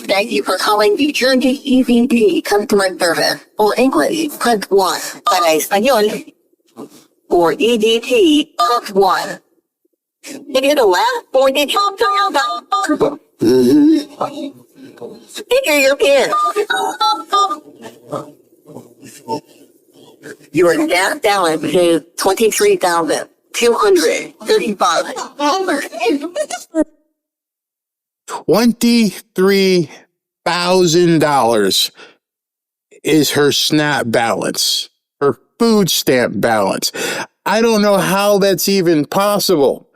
Thank you for calling the Journey EVP customer service. For English, press 1. Para español, for EDT, press 1. Did you the last 4 digits of your number? Figure your pin. Your staff balance is $23,235. $23,000 is her SNAP balance, her food stamp balance. I don't know how that's even possible.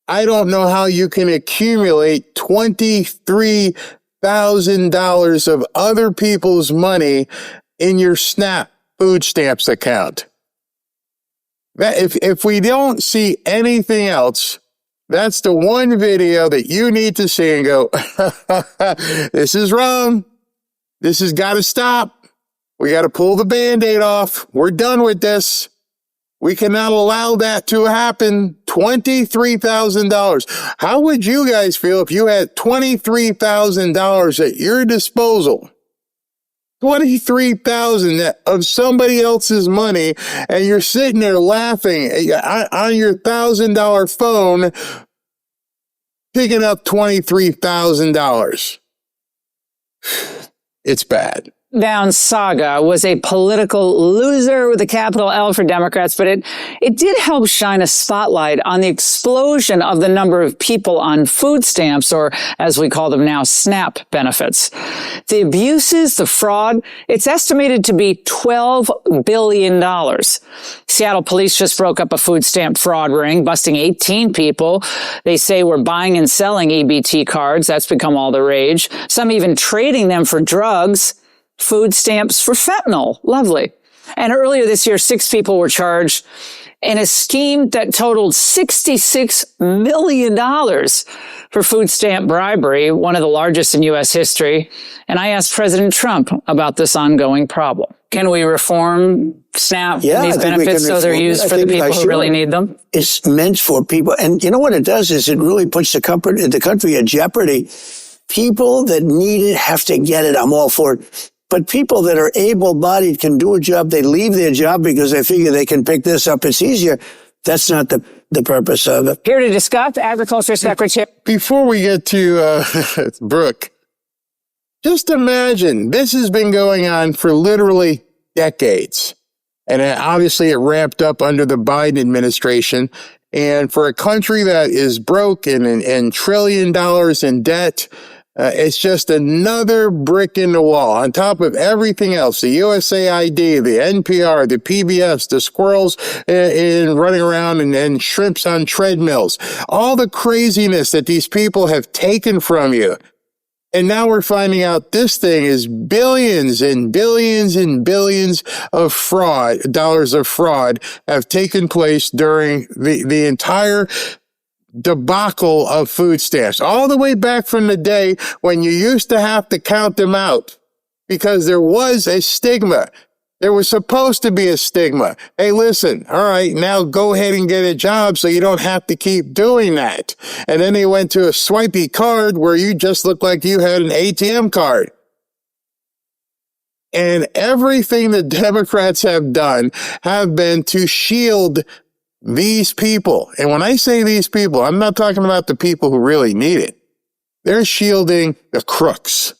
I don't know how you can accumulate $23,000 of other people's money in your SNAP food stamps account. If we don't see anything else, that's the one video that you need to see and go, this is wrong. This has got to stop. We got to pull the Band-Aid off. We're done with this. We cannot allow that to happen. $23,000. How would you guys feel if you had $23,000 at your disposal? $23,000 of somebody else's money, and you're sitting there laughing on your $1,000 phone, picking up $23,000. It's bad. Down saga was a political loser with a capital L for Democrats, but it did help shine a spotlight on the explosion of the number of people on food stamps, or as we call them now, SNAP benefits. The abuses, the fraud, it's estimated to be $12 billion. Seattle police just broke up a food stamp fraud ring, busting 18 people. They say were buying and selling EBT cards. That's become all the rage. Some even trading them for drugs. Food stamps for fentanyl. Lovely. And earlier this year, 6 people were charged in a scheme that totaled $66 million for food stamp bribery, one of the largest in U.S. history. And I asked President Trump about this ongoing problem. Can we reform SNAP, these benefits, so they're used for the people who really need them? It's meant for people. And you know what it does is it really puts the country at jeopardy. People that need it have to get it. I'm all for it. But people that are able-bodied can do a job. They leave their job because they figure they can pick this up. It's easier. That's not the purpose of it. Here to discuss, Agriculture Secretary. Before we get to Brooke, just imagine this has been going on for literally decades. And obviously it ramped up under the Biden administration. And for a country that is broke and $1 trillion in debt, it's just another brick in the wall on top of everything else. The USAID, the NPR, the PBS, the squirrels in running around and shrimps on treadmills. All the craziness that these people have taken from you. And now we're finding out this thing is billions and billions and billions of dollars of fraud have taken place during the entire debacle of food stamps, all the way back from the day when you used to have to count them out because there was a stigma. There was supposed to be a stigma. Hey, listen, all right, now go ahead and get a job so you don't have to keep doing that. And then they went to a swipey card where you just looked like you had an ATM card. And everything the Democrats have done have been to shield these people. And when I say these people, I'm not talking about the people who really need it. They're shielding the crooks.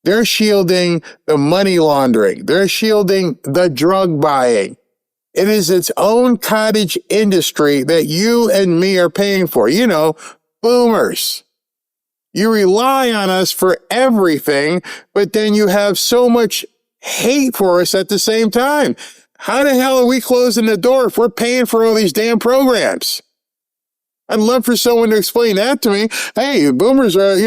They're shielding the money laundering. They're shielding the drug buying. It is its own cottage industry that you and me are paying for. You know, boomers. You rely on us for everything, but then you have so much hate for us at the same time. How the hell are we closing the door if we're paying for all these damn programs? I'd love for someone to explain that to me. Hey, boomers are,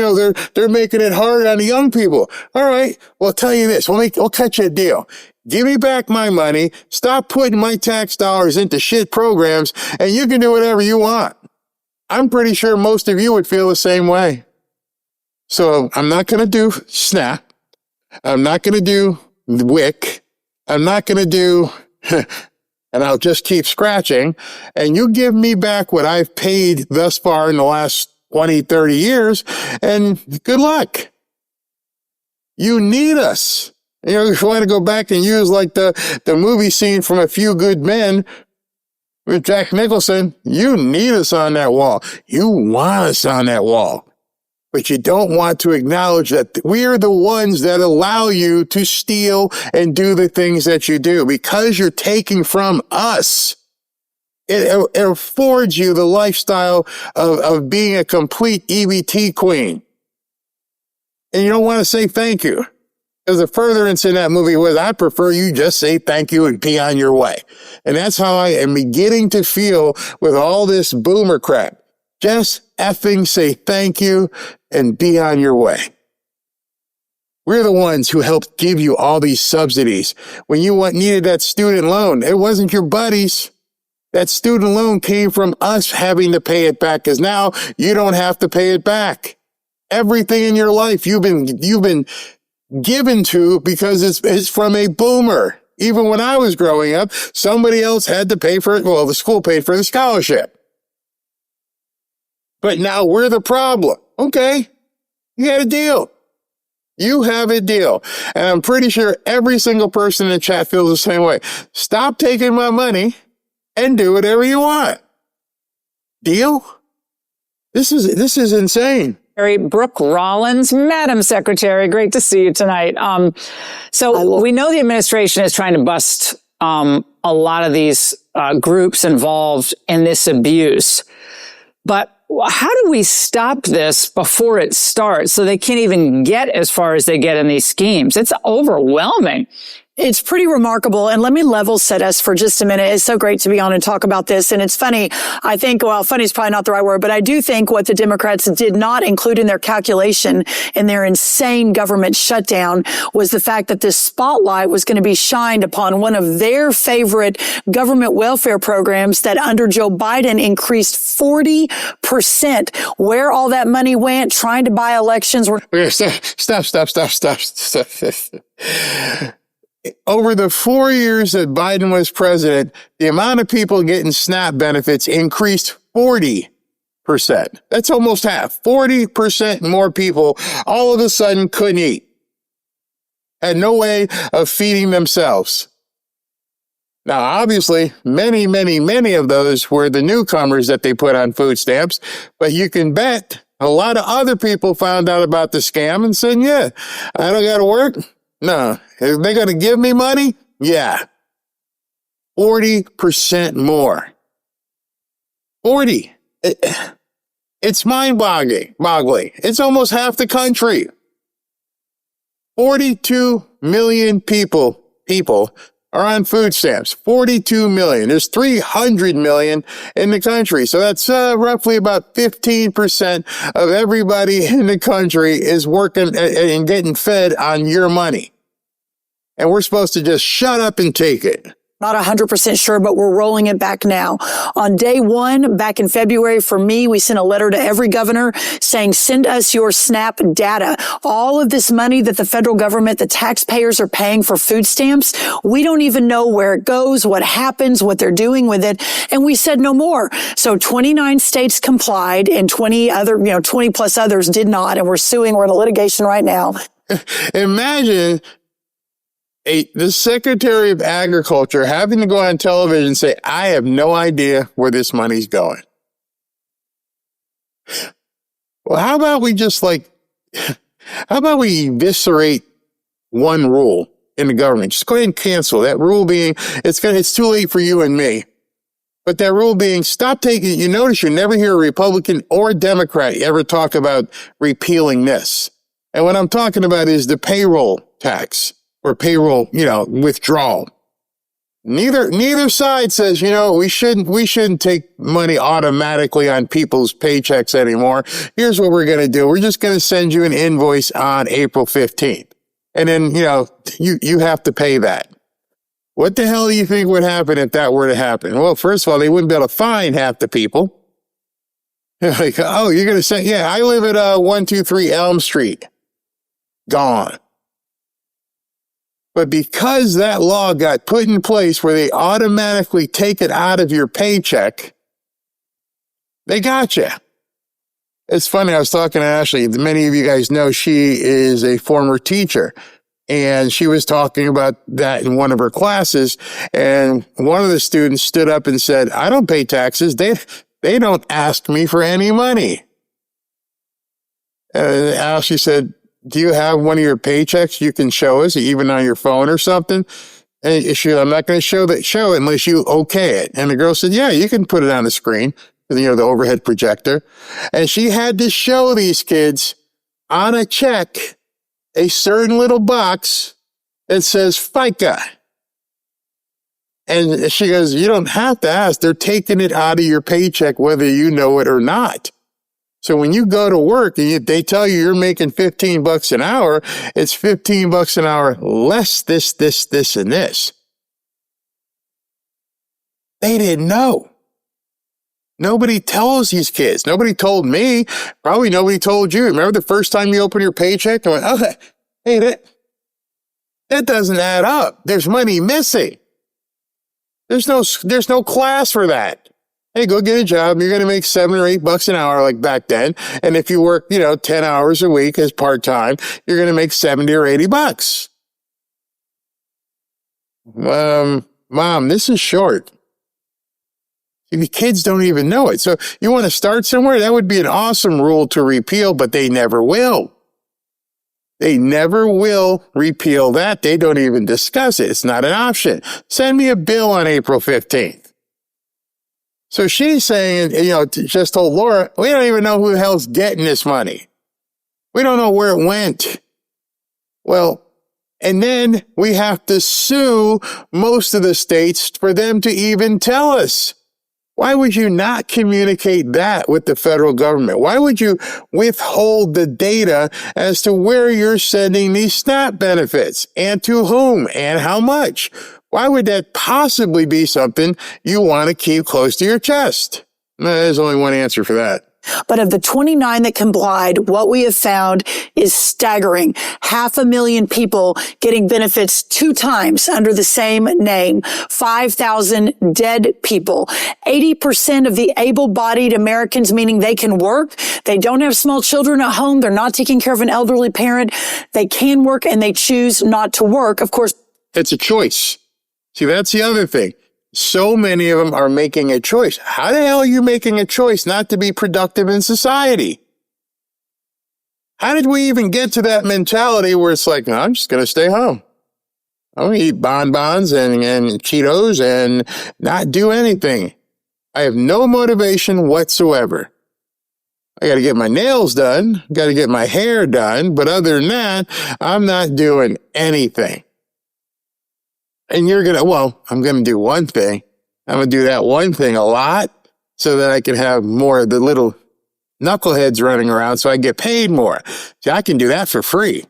they're making it hard on the young people. All right, well, I'll tell you this. We'll cut you a deal. Give me back my money. Stop putting my tax dollars into shit programs, and you can do whatever you want. I'm pretty sure most of you would feel the same way. So I'm not going to do SNAP. I'm not going to do WIC. I'm not going to do, and I'll just keep scratching, and you give me back what I've paid thus far in the last 20, 30 years, and good luck. You need us. You know, if you want to go back and use like the movie scene from A Few Good Men with Jack Nicholson, you need us on that wall. You want us on that wall. But you don't want to acknowledge that we are the ones that allow you to steal and do the things that you do because you're taking from us. It affords you the lifestyle of being a complete EBT queen. And you don't want to say thank you. Because the furtherance in that movie was, I prefer you just say thank you and be on your way. And that's how I am beginning to feel with all this boomer crap. Just effing say thank you and be on your way. We're the ones who helped give you all these subsidies. When you needed that student loan, it wasn't your buddies. That student loan came from us having to pay it back because now you don't have to pay it back. Everything in your life you've been given to because it's from a boomer. Even when I was growing up, somebody else had to pay for it. Well, the school paid for the scholarship. But now we're the problem. Okay, you had a deal. You have a deal. And I'm pretty sure every single person in the chat feels the same way. Stop taking my money and do whatever you want. Deal? This is insane. Brooke Rollins, Madam Secretary, great to see you tonight. So we know the administration is trying to bust a lot of these groups involved in this abuse. But how do we stop this before it starts so they can't even get as far as they get in these schemes? It's overwhelming. It's pretty remarkable. And let me level set us for just a minute. It's so great to be on and talk about this. And it's funny. I think, well, funny is probably not the right word, but I do think what the Democrats did not include in their calculation in their insane government shutdown was the fact that this spotlight was going to be shined upon one of their favorite government welfare programs that under Joe Biden increased 40%. Where all that money went, trying to buy elections. Stop. Over the 4 years that Biden was president, the amount of people getting SNAP benefits increased 40%. That's almost half. 40% more people all of a sudden couldn't eat. Had no way of feeding themselves. Now, obviously, many of those were the newcomers that they put on food stamps, but you can bet a lot of other people found out about the scam and said, yeah, I don't got to work. No. Are they going to give me money? Yeah. 40% more. 40. It's mind-boggling. It's almost half the country. 42 million people are on food stamps. 42 million. There's 300 million in the country. So that's roughly about 15% of everybody in the country is working and getting fed on your money. And we're supposed to just shut up and take it. Not 100% sure, but we're rolling it back now. On day one, back in February, for me, we sent a letter to every governor saying, send us your SNAP data. All of this money that the federal government, the taxpayers are paying for food stamps, we don't even know where it goes, what happens, what they're doing with it. And we said no more. So 29 states complied and 20 plus others did not. And we're suing. We're in a litigation right now. Imagine the Secretary of Agriculture having to go on television and say, I have no idea where this money's going. Well, how about we eviscerate one rule in the government? Just go ahead and cancel that rule being, it's too late for you and me. But that rule being, stop taking, you notice you never hear a Republican or a Democrat ever talk about repealing this. And what I'm talking about is the payroll tax. Or payroll, withdrawal. Neither side says, we shouldn't take money automatically on people's paychecks anymore. Here's what we're going to do. We're just going to send you an invoice on April 15th. And then, you have to pay that. What the hell do you think would happen if that were to happen? Well, first of all, they wouldn't be able to find half the people. Like, oh, you're going to say, yeah, I live at 123 Elm Street. Gone. But because that law got put in place where they automatically take it out of your paycheck, they got you. It's funny. I was talking to Ashley. Many of you guys know she is a former teacher. And she was talking about that in one of her classes. And one of the students stood up and said, I don't pay taxes. They don't ask me for any money. And Ashley said, do you have one of your paychecks you can show us, even on your phone or something? And she said, I'm not going to show it unless you okay it. And the girl said, yeah, you can put it on the screen, the overhead projector. And she had to show these kids on a check a certain little box that says FICA. And she goes, you don't have to ask. They're taking it out of your paycheck, whether you know it or not. So when you go to work and they tell you you're making $15 an hour, it's $15 an hour less this, and this. They didn't know. Nobody tells these kids. Nobody told me. Probably nobody told you. Remember the first time you opened your paycheck and went, oh, hey, that doesn't add up. There's money missing. There's no class for that. Hey, go get a job. You're going to make $7 or $8 an hour like back then. And if you work, 10 hours a week as part-time, you're going to make $70 or $80. Mom, this is short. The kids don't even know it. So you want to start somewhere? That would be an awesome rule to repeal, but they never will. They never will repeal that. They don't even discuss it. It's not an option. Send me a bill on April 15th. So she's saying, just told Laura, we don't even know who the hell's getting this money. We don't know where it went. Well, and then we have to sue most of the states for them to even tell us. Why would you not communicate that with the federal government? Why would you withhold the data as to where you're sending these SNAP benefits and to whom and how much? Why would that possibly be something you want to keep close to your chest? There's only one answer for that. But of the 29 that complied, what we have found is staggering. 500,000 people getting benefits 2 times under the same name. 5,000 dead people. 80% of the able-bodied Americans, meaning they can work. They don't have small children at home. They're not taking care of an elderly parent. They can work and they choose not to work. Of course, it's a choice. See, that's the other thing. So many of them are making a choice. How the hell are you making a choice not to be productive in society? How did we even get to that mentality where it's like, no, I'm just going to stay home. I'm going to eat bonbons and Cheetos and not do anything. I have no motivation whatsoever. I got to get my nails done, got to get my hair done, but other than that, I'm not doing anything. And you're going to, I'm going to do one thing. I'm going to do that one thing a lot so that I can have more of the little knuckleheads running around so I get paid more. See, I can do that for free.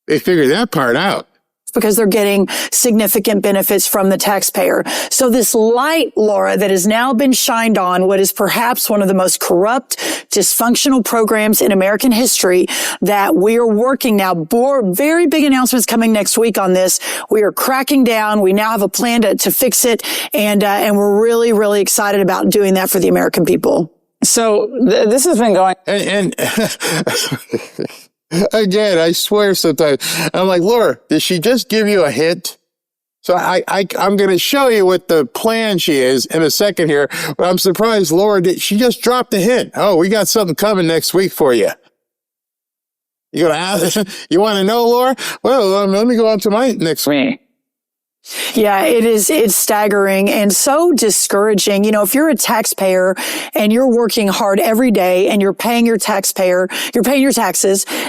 They figured that part out. Because they're getting significant benefits from the taxpayer. So this light, Laura, that has now been shined on what is perhaps one of the most corrupt, dysfunctional programs in American history that we are working now. Very big announcements coming next week on this. We are cracking down. We now have a plan to fix it. And we're really, really excited about doing that for the American people. So this has been going. And again, I swear sometimes, I'm like, Laura, did she just give you a hint? So I'm going to show you what the plan she is in a second here, but I'm surprised, Laura, she just dropped a hint. Oh, we got something coming next week for you. You going to ask, you want to know, Laura? Well, let me go on to my next week. Yeah, it's staggering and so discouraging. If you're a taxpayer and you're working hard every day and you're paying your taxes,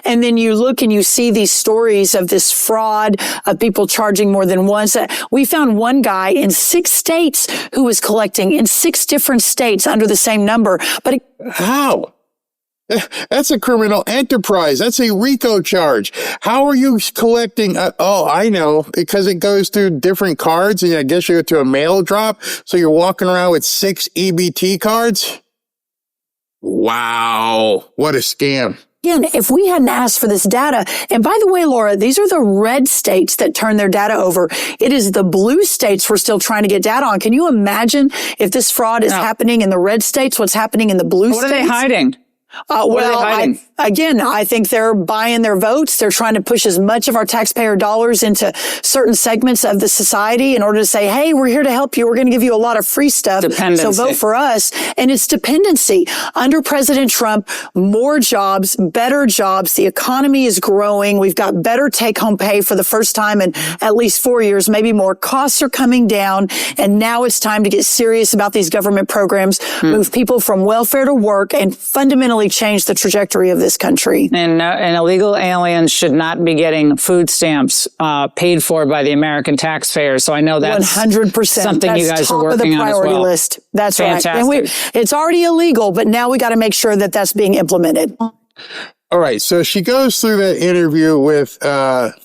and then you look and you see these stories of this fraud of people charging more than once. We found one guy in 6 states who was collecting in 6 different states under the same number. But how? That's a criminal enterprise. That's a RICO charge. How are you collecting? I know, because it goes through different cards, and I guess you go to a mail drop. So you're walking around with 6 EBT cards. Wow. What a scam. Again, if we hadn't asked for this data, and by the way, Laura, these are the red states that turn their data over. It is the blue states we're still trying to get data on. Can you imagine if this fraud is happening in the red states, what's happening in the blue states? What are they hiding? I think they're buying their votes. They're trying to push as much of our taxpayer dollars into certain segments of the society in order to say, hey, we're here to help you. We're going to give you a lot of free stuff. So vote for us. And it's dependency. Under President Trump, more jobs, better jobs. The economy is growing. We've got better take-home pay for the first time in at least 4 years, maybe more. Costs are coming down. And now it's time to get serious about these government programs, move people from welfare to work, and fundamentally change the trajectory of this country. And illegal aliens should not be getting food stamps paid for by the American taxpayers. So I know that's 100% something you guys are working on as well. List. That's fantastic. Right. And it's already illegal, but now we got to make sure that that's being implemented. All right. So she goes through that interview with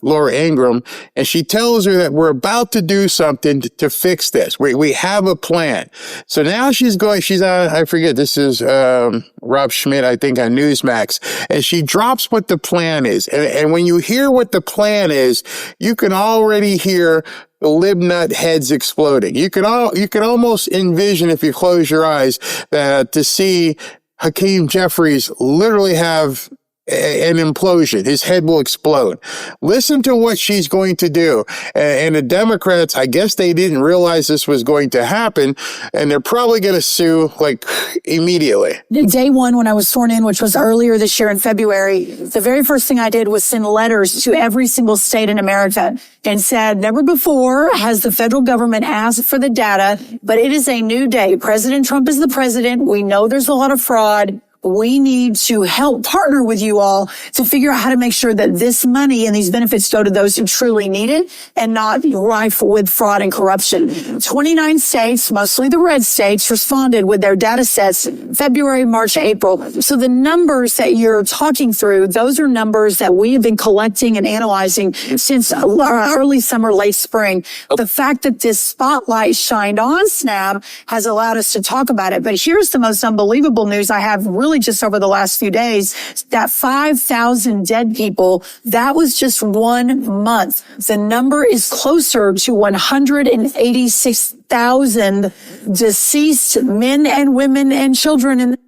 Laura Ingraham, and she tells her that we're about to do something to fix this. We have a plan. So now she's on, I forget, this is Rob Schmidt, I think, on Newsmax, and she drops what the plan is. And when you hear what the plan is, you can already hear the libnut heads exploding. You can almost envision, if you close your eyes, to see Hakeem Jeffries literally have an implosion. His head will explode. Listen to what she's going to do. And the Democrats, I guess they didn't realize this was going to happen, and they're probably going to sue like immediately. Day one, when I was sworn in, which was earlier this year in February, the very first thing I did was send letters to every single state in America and said, never before has the federal government asked for the data, but it is a new day. President Trump is the president. We know there's a lot of fraud. We need to help partner with you all to figure out how to make sure that this money and these benefits go to those who truly need it and not rife with fraud and corruption. 29 states, mostly the red states, responded with their data sets February, March, April. So the numbers that you're talking through, those are numbers that we have been collecting and analyzing since early summer, late spring. The fact that this spotlight shined on SNAP has allowed us to talk about it. But here's the most unbelievable news I have really just over the last few days, that 5,000 dead people, that was just 1 month. The number is closer to 186,000 deceased men and women and children in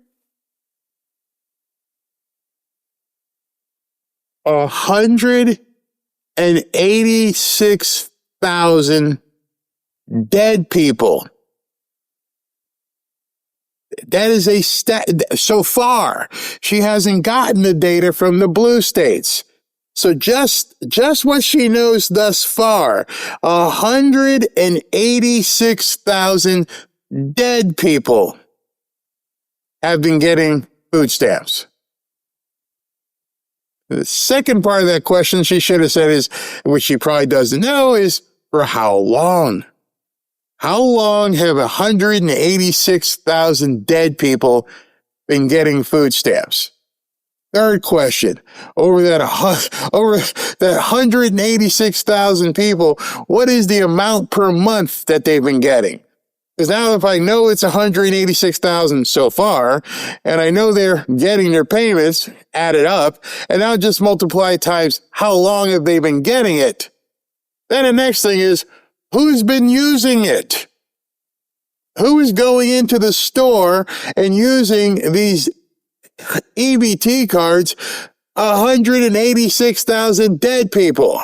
186,000 dead people. That is a stat. So far, she hasn't gotten the data from the blue states. So just what she knows thus far, 186,000 dead people have been getting food stamps. The second part of that question she should have said is, which she probably doesn't know, is for how long? How long have 186,000 dead people been getting food stamps? Third question, over that 186,000 people, what is the amount per month that they've been getting? Because now if I know it's 186,000 so far, and I know they're getting their payments added up, and now just multiply times how long have they been getting it? Then the next thing is, who's been using it? Who is going into the store and using these EBT cards? 186,000 dead people.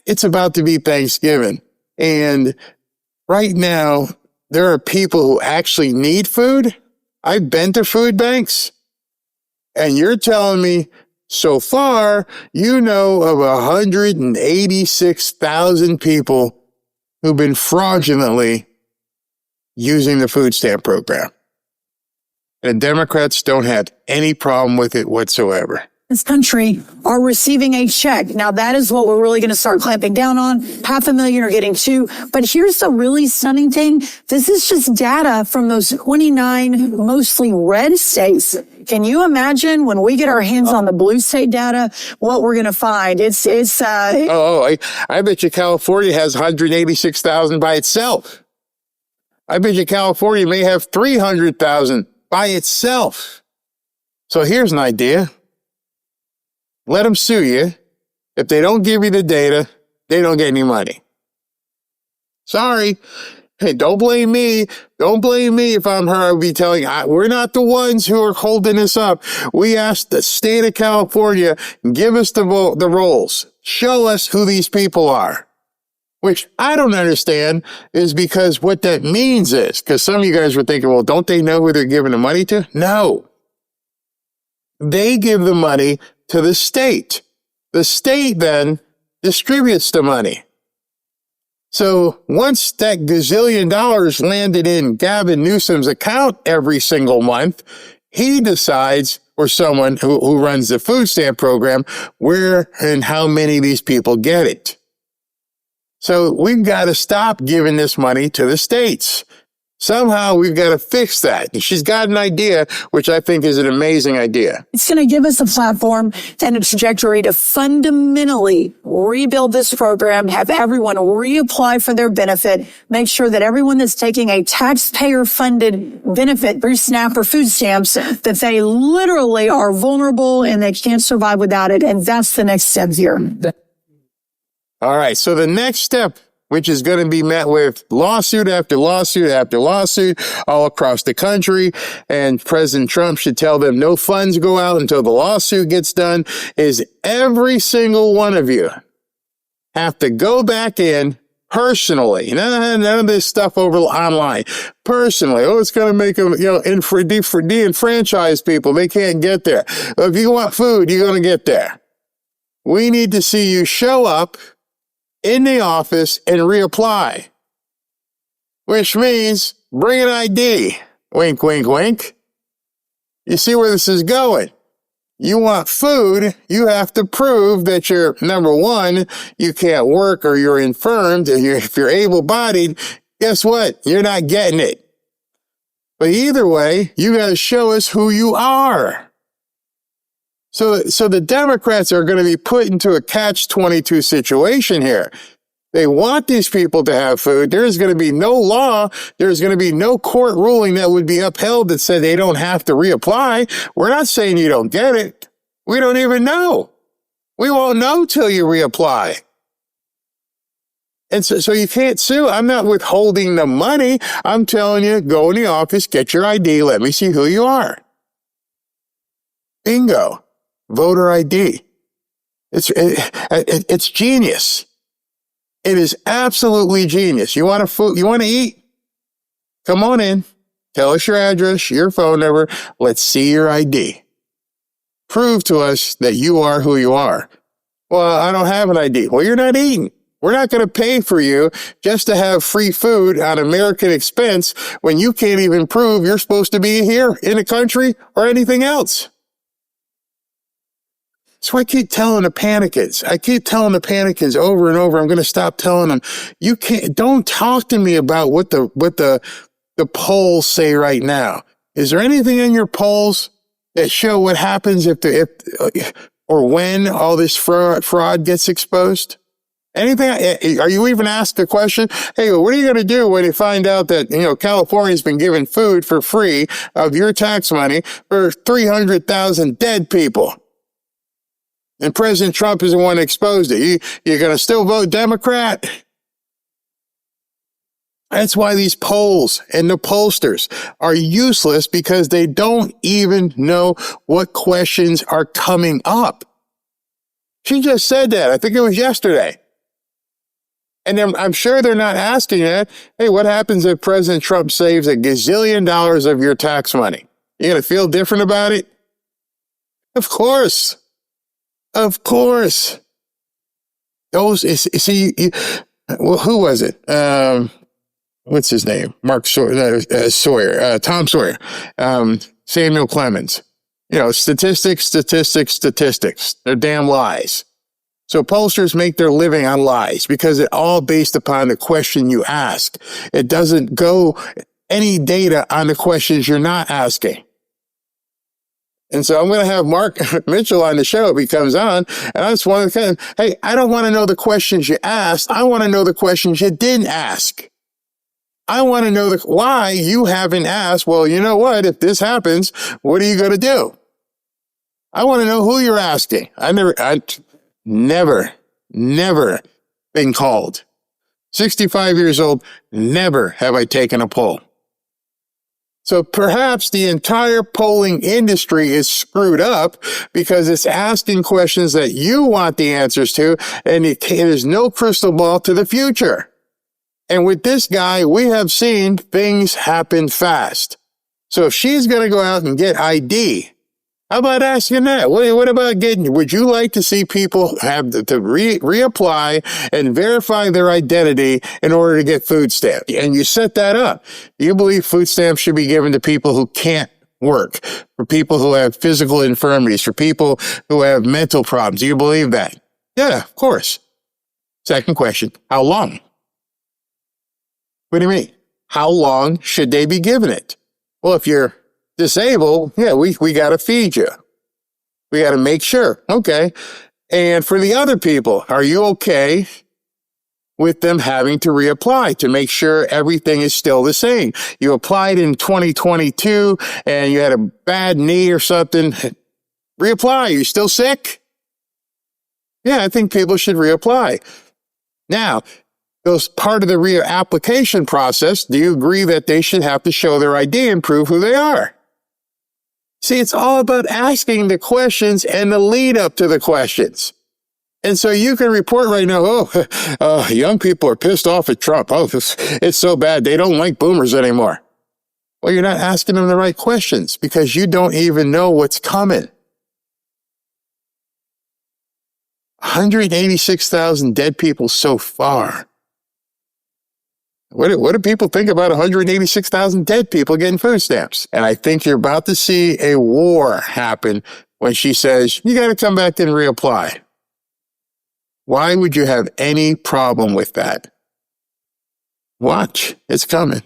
It's about to be Thanksgiving. And right now, there are people who actually need food. I've been to food banks. And you're telling me, so far, you know of 186,000 people who've been fraudulently using the food stamp program. And Democrats don't have any problem with it whatsoever. This country are receiving a check. Now, that is what we're really going to start clamping down on. 500,000 are getting 2. But here's the really stunning thing. This is just data from those 29 mostly red states. Can you imagine when we get our hands on the blue state data, what we're going to find? I bet you California has 186,000 by itself. I bet you California may have 300,000 by itself. So here's an idea. Let them sue you. If they don't give you the data, they don't get any money. Sorry. Hey, don't blame me. Don't blame me if I'm her. I'll be telling you, we're not the ones who are holding this up. We asked the state of California, give us the roles. Show us who these people are. Which I don't understand is because what that means is, because some of you guys were thinking, well, don't they know who they're giving the money to? No. They give the money to the state. The state then distributes the money. So once that gazillion dollars landed in Gavin Newsom's account every single month, he decides, or someone who runs the food stamp program, where and how many of these people get it. So we've got to stop giving this money to the states. Somehow we've got to fix that. And she's got an idea, which I think is an amazing idea. It's going to give us a platform and a trajectory to fundamentally rebuild this program, have everyone reapply for their benefit, make sure that everyone that's taking a taxpayer-funded benefit through SNAP or food stamps, that they literally are vulnerable and they can't survive without it. And that's the next step here. All right. So the next step, which is going to be met with lawsuit after lawsuit after lawsuit all across the country. And President Trump should tell them no funds go out until the lawsuit gets done, is every single one of you have to go back in personally. None of this stuff over online. Personally. Oh, it's going to make them, de-enfranchise people. They can't get there. If you want food, you're going to get there. We need to see you show up in the office and reapply, which means bring an ID. Wink, wink, wink. You see where this is going? You want food, you have to prove that you're, number one, you can't work or you're infirmed. If you're able-bodied, guess what? You're not getting it. But either way, you got to show us who you are. So the Democrats are going to be put into a catch-22 situation here. They want these people to have food. There's going to be no law. There's going to be no court ruling that would be upheld that said they don't have to reapply. We're not saying you don't get it. We don't even know. We won't know till you reapply. And so you can't sue. I'm not withholding the money. I'm telling you, go in the office, get your ID, let me see who you are. Bingo. Voter ID. It's genius. It is absolutely genius. You want to eat? Come on in. Tell us your address, your phone number. Let's see your ID. Prove to us that you are who you are. Well, I don't have an ID. Well, you're not eating. We're not going to pay for you just to have free food on American expense when you can't even prove you're supposed to be here in the country or anything else. So I keep telling the panicans. I keep telling the panicans over and over. I'm going to stop telling them. Don't talk to me about what the polls say right now. Is there anything in your polls that show what happens if or when all this fraud gets exposed? Anything? Are you even asked the question? Hey, what are you going to do when you find out that, California's been giving food for free of your tax money for 300,000 dead people? And President Trump is the one that exposed it. You're going to still vote Democrat? That's why these polls and the pollsters are useless, because they don't even know what questions are coming up. She just said that. I think it was yesterday. And I'm sure they're not asking that. Hey, what happens if President Trump saves $1 gazillion of your tax money? You going to feel different about it? Of course. Of course. Who was it? What's his name? Mark Sawyer, Tom Sawyer, Samuel Clemens. Statistics. They're damn lies. So pollsters make their living on lies because it's all based upon the question you ask. It doesn't go any data on the questions you're not asking. And so I'm going to have Mark Mitchell on the show if he comes on. And I just want to hey, I don't want to know the questions you asked. I want to know the questions you didn't ask. I want to know why you haven't asked, well, you know what? If this happens, what are you going to do? I want to know who you're asking. I never been called 65 years old, never have I taken a poll. So perhaps the entire polling industry is screwed up because it's asking questions that you want the answers to, and there's no crystal ball to the future. And with this guy, we have seen things happen fast. So if she's going to go out and get ID, how about asking that? What about would you like to see people have to reapply and verify their identity in order to get food stamps? And you set that up. You believe food stamps should be given to people who can't work, for people who have physical infirmities, for people who have mental problems. Do you believe that? Yeah, of course. Second question, how long? What do you mean? How long should they be given it? Well, if you're disabled, yeah, we got to feed you. We got to make sure. Okay. And for the other people, are you okay with them having to reapply to make sure everything is still the same? You applied in 2022 and you had a bad knee or something. Reapply. You still sick? Yeah, I think people should reapply. Now, those part of the reapplication process, do you agree that they should have to show their ID and prove who they are? See, it's all about asking the questions and the lead up to the questions. And so you can report right now, young people are pissed off at Trump. Oh, it's so bad. They don't like boomers anymore. Well, you're not asking them the right questions because you don't even know what's coming. 186,000 dead people so far. What do people think about 186,000 dead people getting food stamps? And I think you're about to see a war happen when she says, you got to come back and reapply. Why would you have any problem with that? Watch, it's coming.